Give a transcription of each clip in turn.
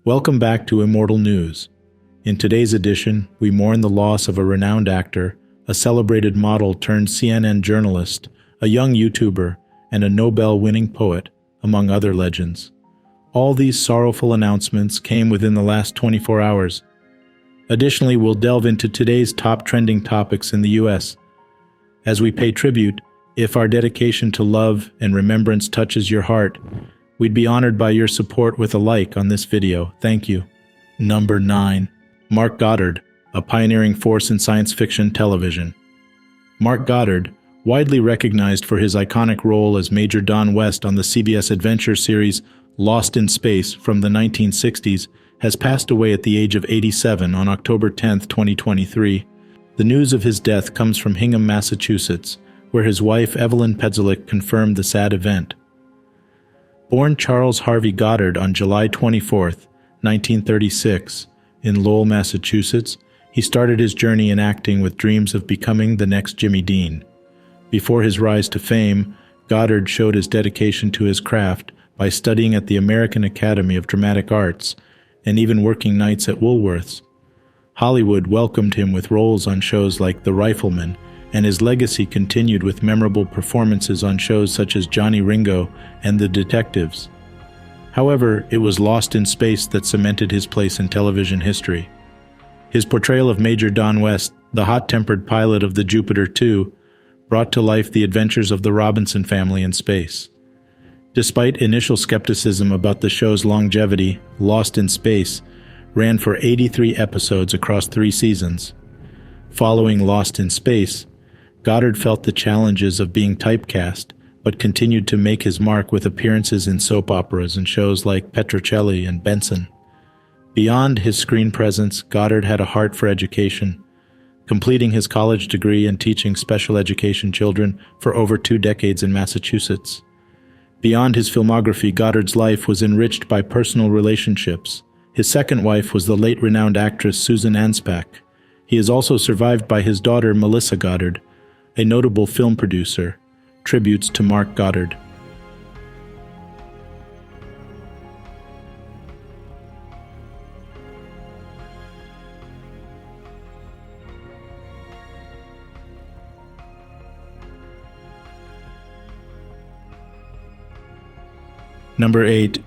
Welcome back to Immortal News. In today's edition, we mourn the loss of a renowned actor, a celebrated model turned CNN journalist, a young YouTuber, and a Nobel-winning poet, among other legends. All these sorrowful announcements came within the last 24 hours. Additionally, we'll delve into today's top trending topics in the U.S. As we pay tribute, if our dedication to love and remembrance touches your heart, we'd be honored by your support with a like on this video. Thank you. Number 9. Mark Goddard, a pioneering force in science fiction television. Mark Goddard, widely recognized for his iconic role as Major Don West on the CBS adventure series Lost in Space from the 1960s, has passed away at the age of 87 on October 10, 2023. The news of his death comes from Hingham, Massachusetts, where his wife Evelyn Petzelick confirmed the sad event. Born Charles Harvey Goddard on July 24, 1936, in Lowell, Massachusetts, he started his journey in acting with dreams of becoming the next Jimmy Dean. Before his rise to fame, Goddard showed his dedication to his craft by studying at the American Academy of Dramatic Arts and even working nights at Woolworth's. Hollywood welcomed him with roles on shows like The Rifleman, and his legacy continued with memorable performances on shows such as Johnny Ringo and The Detectives. However, it was Lost in Space that cemented his place in television history. His portrayal of Major Don West, the hot-tempered pilot of the Jupiter 2, brought to life the adventures of the Robinson family in space. Despite initial skepticism about the show's longevity, Lost in Space ran for 83 episodes across 3 seasons. Following Lost in Space, Goddard felt the challenges of being typecast, but continued to make his mark with appearances in soap operas and shows like Petrocelli and Benson. Beyond his screen presence, Goddard had a heart for education, completing his college degree and teaching special education children for over 2 decades in Massachusetts. Beyond his filmography, Goddard's life was enriched by personal relationships. His second wife was the late renowned actress Susan Anspach. He is also survived by his daughter Melissa Goddard, a notable film producer. Tributes to Mark Goddard. Number 8.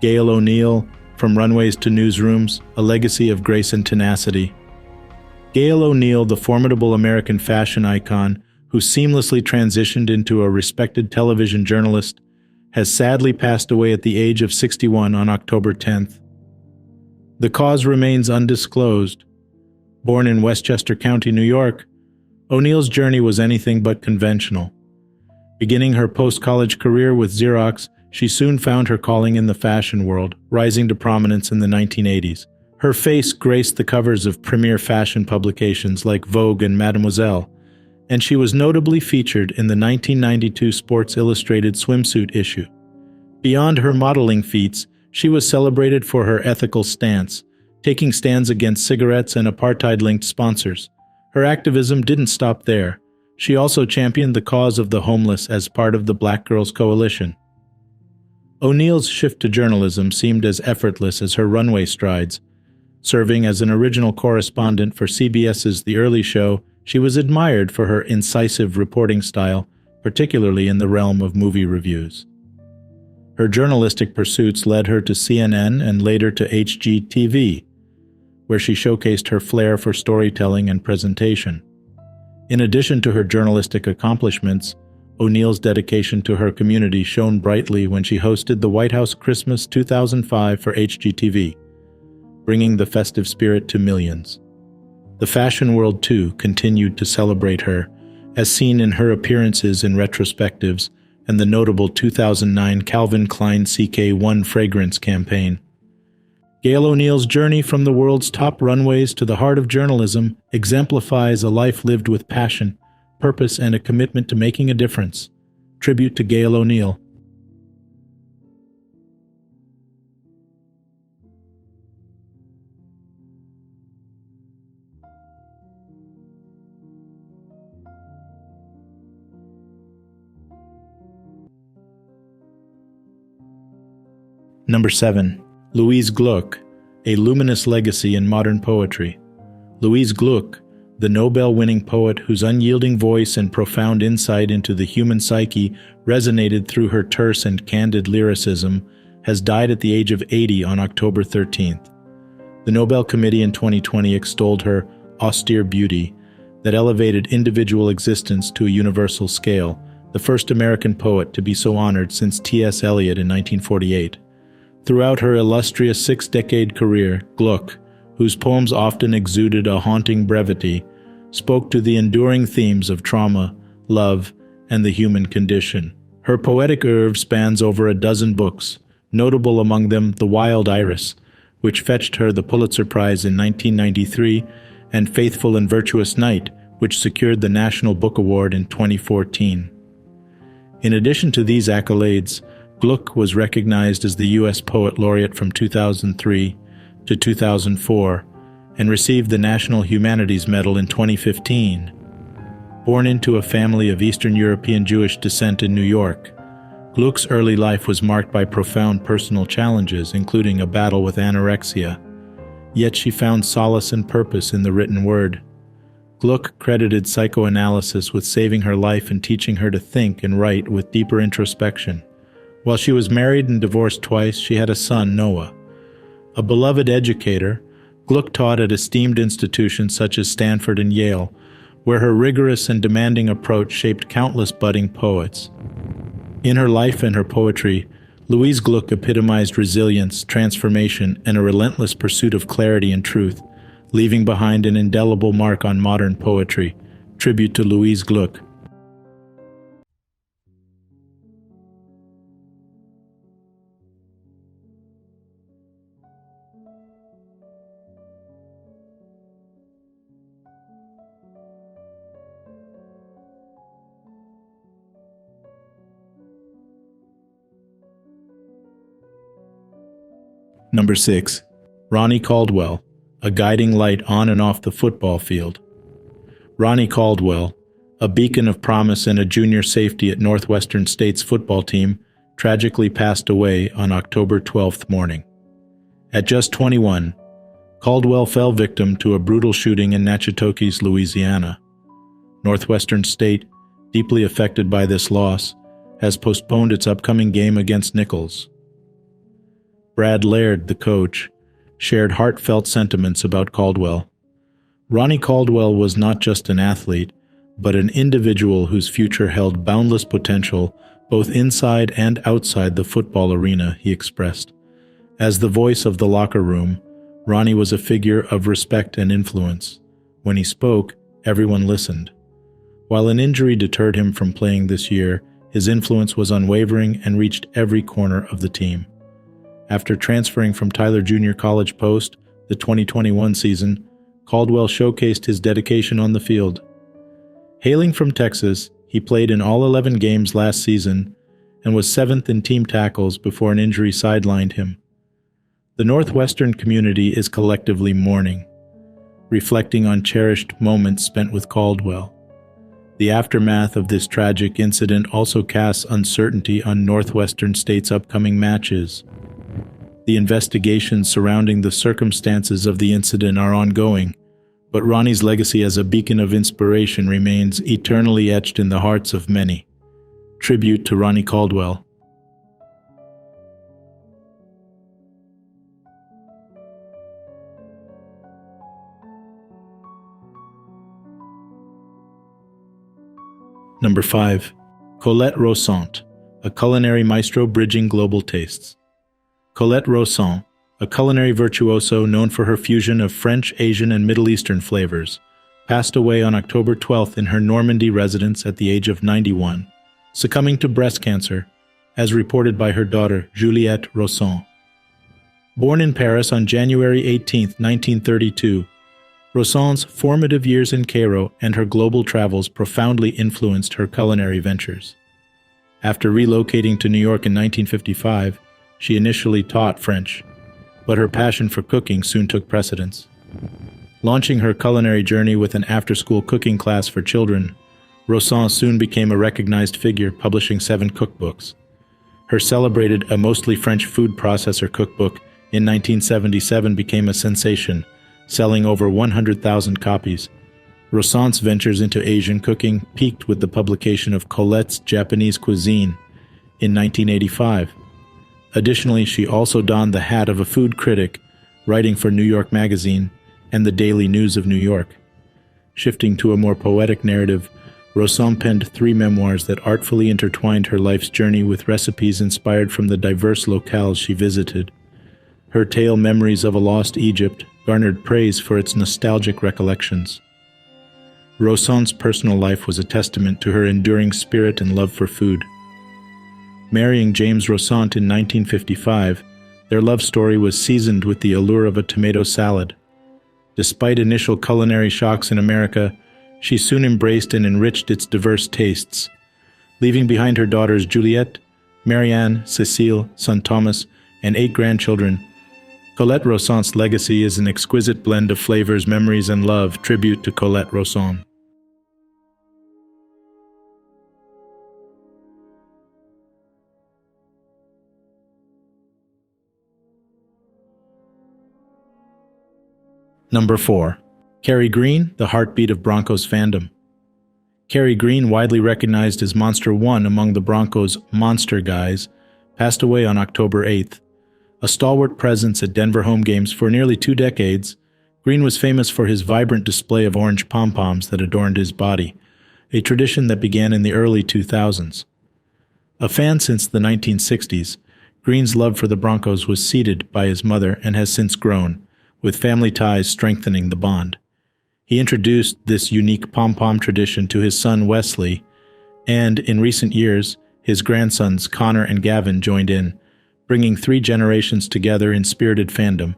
Gail O'Neill, From Runways to Newsrooms, A Legacy of Grace and Tenacity. Gail O'Neill, the formidable American fashion icon who seamlessly transitioned into a respected television journalist, has sadly passed away at the age of 61 on October 10th. The cause remains undisclosed. Born in Westchester County, New York, O'Neill's journey was anything but conventional. Beginning her post-college career with Xerox, she soon found her calling in the fashion world, rising to prominence in the 1980s. Her face graced the covers of premier fashion publications like Vogue and Mademoiselle, and she was notably featured in the 1992 Sports Illustrated swimsuit issue. Beyond her modeling feats, she was celebrated for her ethical stance, taking stands against cigarettes and apartheid-linked sponsors. Her activism didn't stop there. She also championed the cause of the homeless as part of the Black Girls Coalition. O'Neill's shift to journalism seemed as effortless as her runway strides. Serving as an original correspondent for CBS's The Early Show, she was admired for her incisive reporting style, particularly in the realm of movie reviews. Her journalistic pursuits led her to CNN and later to HGTV, where she showcased her flair for storytelling and presentation. In addition to her journalistic accomplishments, O'Neill's dedication to her community shone brightly when she hosted the White House Christmas 2005 for HGTV, bringing the festive spirit to millions. The fashion world, too, continued to celebrate her, as seen in her appearances in retrospectives and the notable 2009 Calvin Klein CK1 fragrance campaign. Gail O'Neill's journey from the world's top runways to the heart of journalism exemplifies a life lived with passion, purpose, and a commitment to making a difference. Tribute to Gail O'Neill. Number 7. Louise Glück, a luminous legacy in modern poetry. Louise Glück, the Nobel-winning poet whose unyielding voice and profound insight into the human psyche resonated through her terse and candid lyricism, has died at the age of 80 on October 13th. The Nobel Committee in 2020 extolled her austere beauty that elevated individual existence to a universal scale, the first American poet to be so honored since T.S. Eliot in 1948. Throughout her illustrious six-decade career, Glück, whose poems often exuded a haunting brevity, spoke to the enduring themes of trauma, love, and the human condition. Her poetic oeuvre spans over a dozen books, notable among them The Wild Iris, which fetched her the Pulitzer Prize in 1993, and Faithful and Virtuous Night, which secured the National Book Award in 2014. In addition to these accolades, Glück was recognized as the U.S. Poet Laureate from 2003 to 2004 and received the National Humanities Medal in 2015. Born into a family of Eastern European Jewish descent in New York, Glück's early life was marked by profound personal challenges, including a battle with anorexia. Yet she found solace and purpose in the written word. Glück credited psychoanalysis with saving her life and teaching her to think and write with deeper introspection. While she was married and divorced twice, she had a son, Noah. A beloved educator, Glück taught at esteemed institutions such as Stanford and Yale, where her rigorous and demanding approach shaped countless budding poets. In her life and her poetry, Louise Glück epitomized resilience, transformation, and a relentless pursuit of clarity and truth, leaving behind an indelible mark on modern poetry. Tribute to Louise Glück. Number 6. Ronnie Caldwell, a guiding light on and off the football field. Ronnie Caldwell, a beacon of promise and a junior safety at Northwestern State's football team, tragically passed away on October 12th morning. At just 21, Caldwell fell victim to a brutal shooting in Natchitoches, Louisiana. Northwestern State, deeply affected by this loss, has postponed its upcoming game against Nichols. Brad Laird, the coach, shared heartfelt sentiments about Caldwell. Ronnie Caldwell was not just an athlete, but an individual whose future held boundless potential both inside and outside the football arena, he expressed. As the voice of the locker room, Ronnie was a figure of respect and influence. When he spoke, everyone listened. While an injury deterred him from playing this year, his influence was unwavering and reached every corner of the team. After transferring from Tyler Junior College Post the 2021 season, Caldwell showcased his dedication on the field. Hailing from Texas, he played in all 11 games last season and was 7th in team tackles before an injury sidelined him. The Northwestern community is collectively mourning, reflecting on cherished moments spent with Caldwell. The aftermath of this tragic incident also casts uncertainty on Northwestern State's upcoming matches. The investigations surrounding the circumstances of the incident are ongoing, but Ronnie's legacy as a beacon of inspiration remains eternally etched in the hearts of many. Tribute to Ronnie Caldwell. Number 5. Colette Rossant, a culinary maestro bridging global tastes. Colette Rossant, a culinary virtuoso known for her fusion of French, Asian, and Middle Eastern flavors, passed away on October 12th in her Normandy residence at the age of 91, succumbing to breast cancer, as reported by her daughter, Juliette Rossant. Born in Paris on January 18, 1932, Rossant's formative years in Cairo and her global travels profoundly influenced her culinary ventures. After relocating to New York in 1955, she initially taught French, but her passion for cooking soon took precedence. Launching her culinary journey with an after-school cooking class for children, Rossant soon became a recognized figure, publishing 7 cookbooks. Her celebrated A Mostly French Food Processor cookbook in 1977 became a sensation, selling over 100,000 copies. Rossant's ventures into Asian cooking peaked with the publication of Colette's Japanese Cuisine in 1985. Additionally, she also donned the hat of a food critic, writing for New York Magazine and the Daily News of New York. Shifting to a more poetic narrative, Rossant penned 3 memoirs that artfully intertwined her life's journey with recipes inspired from the diverse locales she visited. Her tale, Memories of a Lost Egypt, garnered praise for its nostalgic recollections. Rossant's personal life was a testament to her enduring spirit and love for food. Marrying James Rossant in 1955, their love story was seasoned with the allure of a tomato salad. Despite initial culinary shocks in America, she soon embraced and enriched its diverse tastes. Leaving behind her daughters Juliette, Marianne, Cécile, son Thomas, and 8 grandchildren, Colette Rossant's legacy is an exquisite blend of flavors, memories, and love, tribute to Colette Rossant. Number 4. Kerry Green, the heartbeat of Broncos fandom. Kerry Green, widely recognized as Monster One among the Broncos' Monster Guys, passed away on October 8th. A stalwart presence at Denver home games for nearly 2 decades, Green was famous for his vibrant display of orange pom-poms that adorned his body, a tradition that began in the early 2000s. A fan since the 1960s, Green's love for the Broncos was seeded by his mother and has since grown, with family ties strengthening the bond. He introduced this unique pom-pom tradition to his son Wesley, and in recent years, his grandsons Connor and Gavin joined in, bringing 3 generations together in spirited fandom.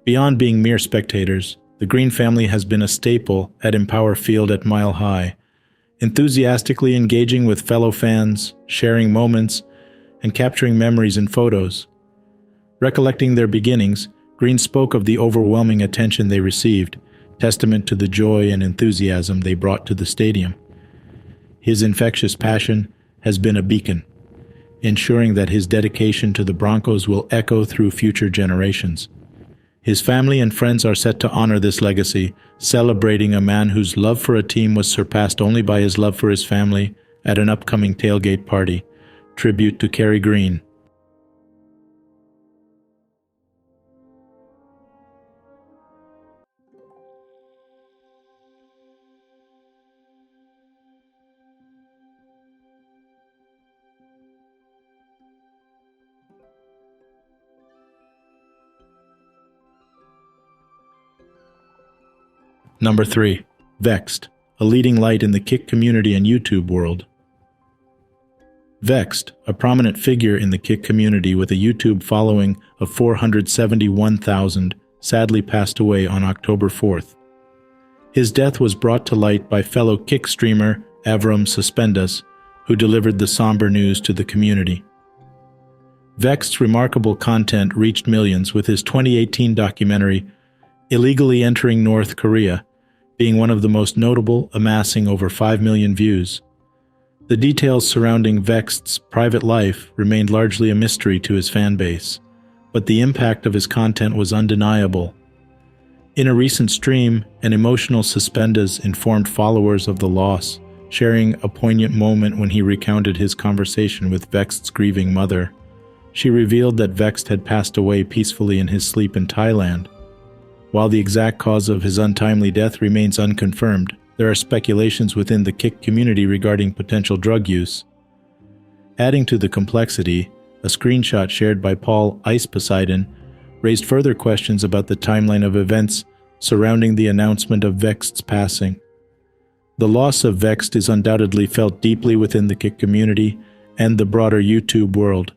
Beyond being mere spectators, the Green family has been a staple at Empower Field at Mile High, enthusiastically engaging with fellow fans, sharing moments, and capturing memories in photos. Recollecting their beginnings, Green spoke of the overwhelming attention they received, testament to the joy and enthusiasm they brought to the stadium. His infectious passion has been a beacon, ensuring that his dedication to the Broncos will echo through future generations. His family and friends are set to honor this legacy, celebrating a man whose love for a team was surpassed only by his love for his family at an upcoming tailgate party. Tribute to Kerry Green. Number 3. Vexed, a leading light in the Kick community and YouTube world. Vexed, a prominent figure in the Kick community with a YouTube following of 471,000, sadly passed away on October 4th. His death was brought to light by fellow Kick streamer Avram Suspendas, who delivered the somber news to the community. Vexed's remarkable content reached millions, with his 2018 documentary, Illegally Entering North Korea, being one of the most notable, amassing over 5 million views. The details surrounding Vexed's private life remained largely a mystery to his fan base, but the impact of his content was undeniable. In a recent stream, an emotional Suspendas informed followers of the loss, sharing a poignant moment when he recounted his conversation with Vexed's grieving mother. She revealed that Vexed had passed away peacefully in his sleep in Thailand. While the exact cause of his untimely death remains unconfirmed, there are speculations within the Kick community regarding potential drug use. Adding to the complexity, a screenshot shared by Paul Ice Poseidon raised further questions about the timeline of events surrounding the announcement of Vexed's passing. The loss of Vexed is undoubtedly felt deeply within the Kick community and the broader YouTube world.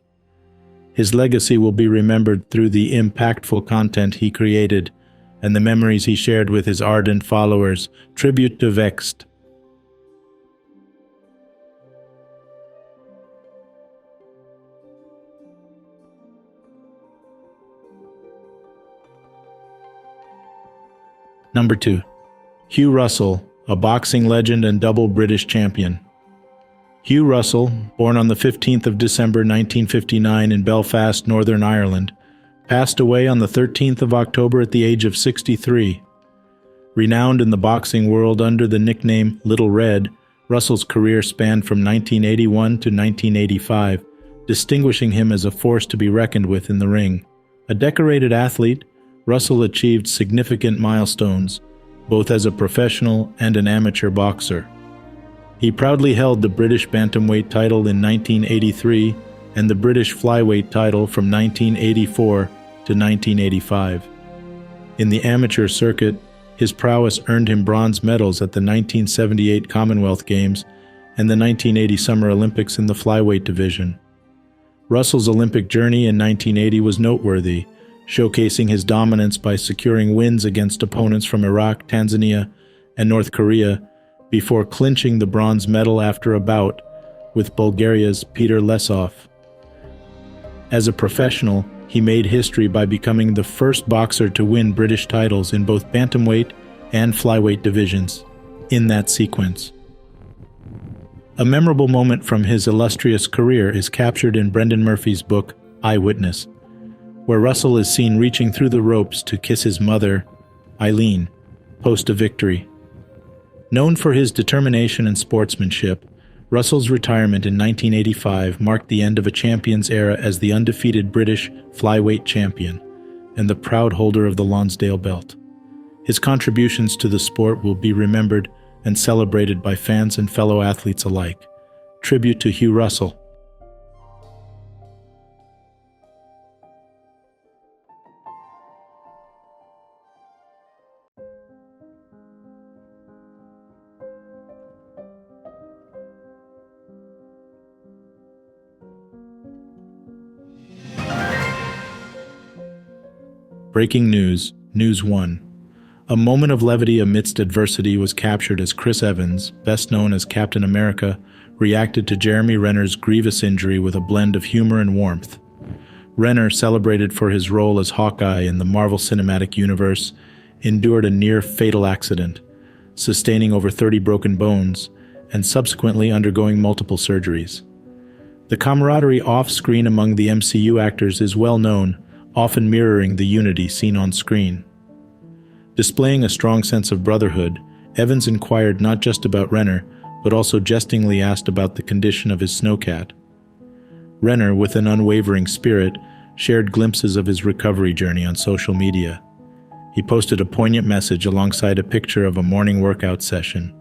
His legacy will be remembered through the impactful content he created and the memories he shared with his ardent followers. Tribute to Vexed. Number 2. Hugh Russell, a boxing legend and double British champion. Hugh Russell, born on the 15th of December 1959 in Belfast, Northern Ireland, passed away on the 13th of October at the age of 63. Renowned in the boxing world under the nickname Little Red, Russell's career spanned from 1981 to 1985, distinguishing him as a force to be reckoned with in the ring. A decorated athlete, Russell achieved significant milestones, both as a professional and an amateur boxer. He proudly held the British bantamweight title in 1983 and the British flyweight title from 1984 to 1985. In the amateur circuit, his prowess earned him bronze medals at the 1978 Commonwealth Games and the 1980 Summer Olympics in the flyweight division. Russell's Olympic journey in 1980 was noteworthy, showcasing his dominance by securing wins against opponents from Iraq, Tanzania, and North Korea before clinching the bronze medal after a bout with Bulgaria's Peter Lesov. As a professional, he made history by becoming the first boxer to win British titles in both bantamweight and flyweight divisions, in that sequence. A memorable moment from his illustrious career is captured in Brendan Murphy's book, Eyewitness, where Russell is seen reaching through the ropes to kiss his mother, Eileen, post a victory. Known for his determination and sportsmanship, Russell's retirement in 1985 marked the end of a champion's era as the undefeated British flyweight champion and the proud holder of the Lonsdale belt. His contributions to the sport will be remembered and celebrated by fans and fellow athletes alike. Tribute to Hugh Russell. Breaking news, News 1. A moment of levity amidst adversity was captured as Chris Evans, best known as Captain America, reacted to Jeremy Renner's grievous injury with a blend of humor and warmth. Renner, celebrated for his role as Hawkeye in the Marvel Cinematic Universe, endured a near-fatal accident, sustaining over 30 broken bones and subsequently undergoing multiple surgeries. The camaraderie off-screen among the MCU actors is well known, often mirroring the unity seen on screen. Displaying a strong sense of brotherhood, Evans inquired not just about Renner, but also jestingly asked about the condition of his snowcat. Renner, with an unwavering spirit, shared glimpses of his recovery journey on social media. He posted a poignant message alongside a picture of a morning workout session,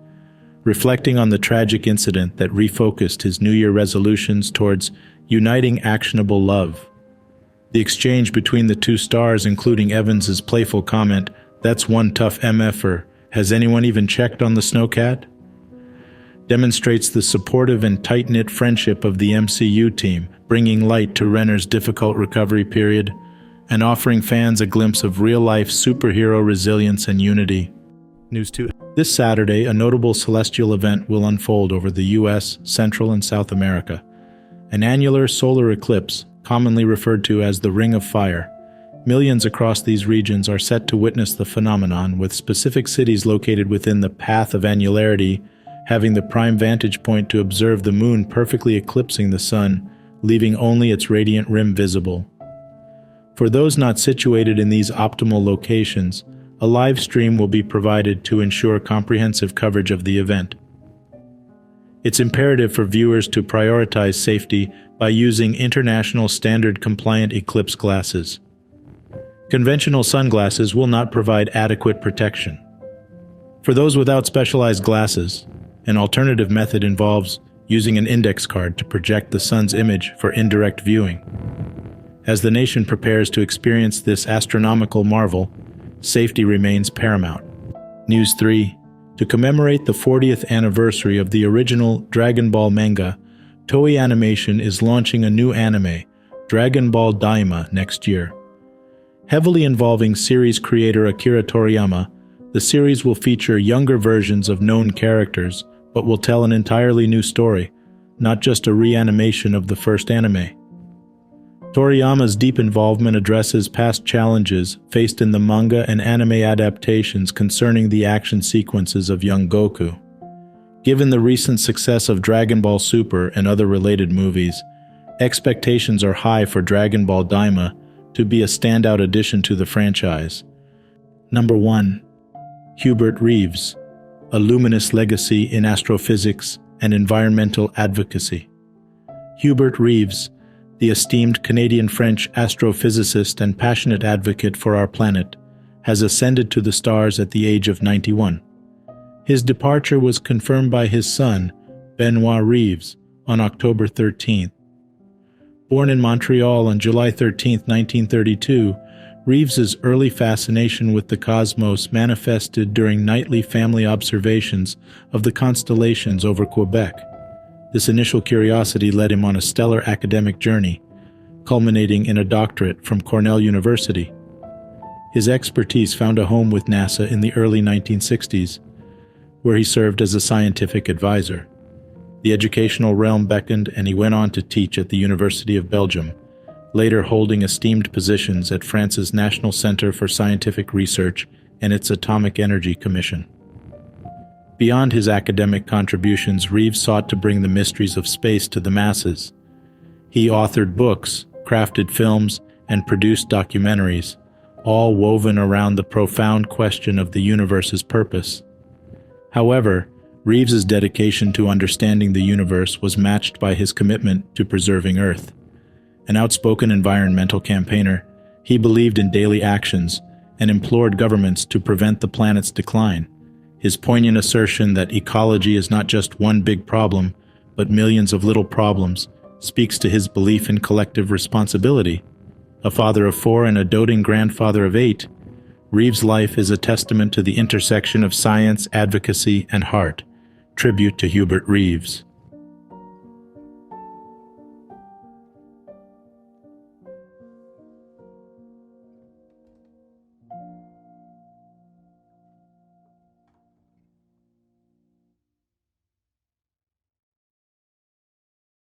reflecting on the tragic incident that refocused his New Year resolutions towards uniting actionable love. The exchange between the two stars, including Evans's playful comment, "That's one tough MFer, has anyone even checked on the snowcat?" demonstrates the supportive and tight-knit friendship of the MCU team, bringing light to Renner's difficult recovery period and offering fans a glimpse of real-life superhero resilience and unity. News 2. This Saturday, a notable celestial event will unfold over the U.S., Central, and South America. An annular solar eclipse, commonly referred to as the Ring of Fire. Millions across these regions are set to witness the phenomenon, with specific cities located within the path of annularity having the prime vantage point to observe the moon perfectly eclipsing the sun, leaving only its radiant rim visible. For those not situated in these optimal locations, a live stream will be provided to ensure comprehensive coverage of the event. It's imperative for viewers to prioritize safety by using international standard-compliant eclipse glasses. Conventional sunglasses will not provide adequate protection. For those without specialized glasses, an alternative method involves using an index card to project the sun's image for indirect viewing. As the nation prepares to experience this astronomical marvel, safety remains paramount. News 3. To commemorate the 40th anniversary of the original Dragon Ball manga, Toei Animation is launching a new anime, Dragon Ball Daima, next year. Heavily involving series creator Akira Toriyama, the series will feature younger versions of known characters, but will tell an entirely new story, not just a reanimation of the first anime. Toriyama's deep involvement addresses past challenges faced in the manga and anime adaptations concerning the action sequences of young Goku. Given the recent success of Dragon Ball Super and other related movies, expectations are high for Dragon Ball Daima, to be a standout addition to the franchise. Number 1. Hubert Reeves, a luminous legacy in astrophysics and environmental advocacy. Hubert Reeves, the esteemed Canadian-French astrophysicist and passionate advocate for our planet, has ascended to the stars at the age of 91. His departure was confirmed by his son, Benoit Reeves, on October 13th. Born in Montreal on July 13, 1932, Reeves's early fascination with the cosmos manifested during nightly family observations of the constellations over Quebec. This initial curiosity led him on a stellar academic journey, culminating in a doctorate from Cornell University. His expertise found a home with NASA in the early 1960s, where he served as a scientific advisor. The educational realm beckoned, and he went on to teach at the University of Belgium, later holding esteemed positions at France's National Center for Scientific Research and its Atomic Energy Commission. Beyond his academic contributions, Reeves sought to bring the mysteries of space to the masses. He authored books, crafted films, and produced documentaries, all woven around the profound question of the universe's purpose. However, Reeves's dedication to understanding the universe was matched by his commitment to preserving Earth. An outspoken environmental campaigner, he believed in daily actions and implored governments to prevent the planet's decline. His poignant assertion that ecology is not just one big problem, but millions of little problems, speaks to his belief in collective responsibility. A father of 4 and a doting grandfather of 8, Reeves' life is a testament to the intersection of science, advocacy, and heart. Tribute to Hubert Reeves.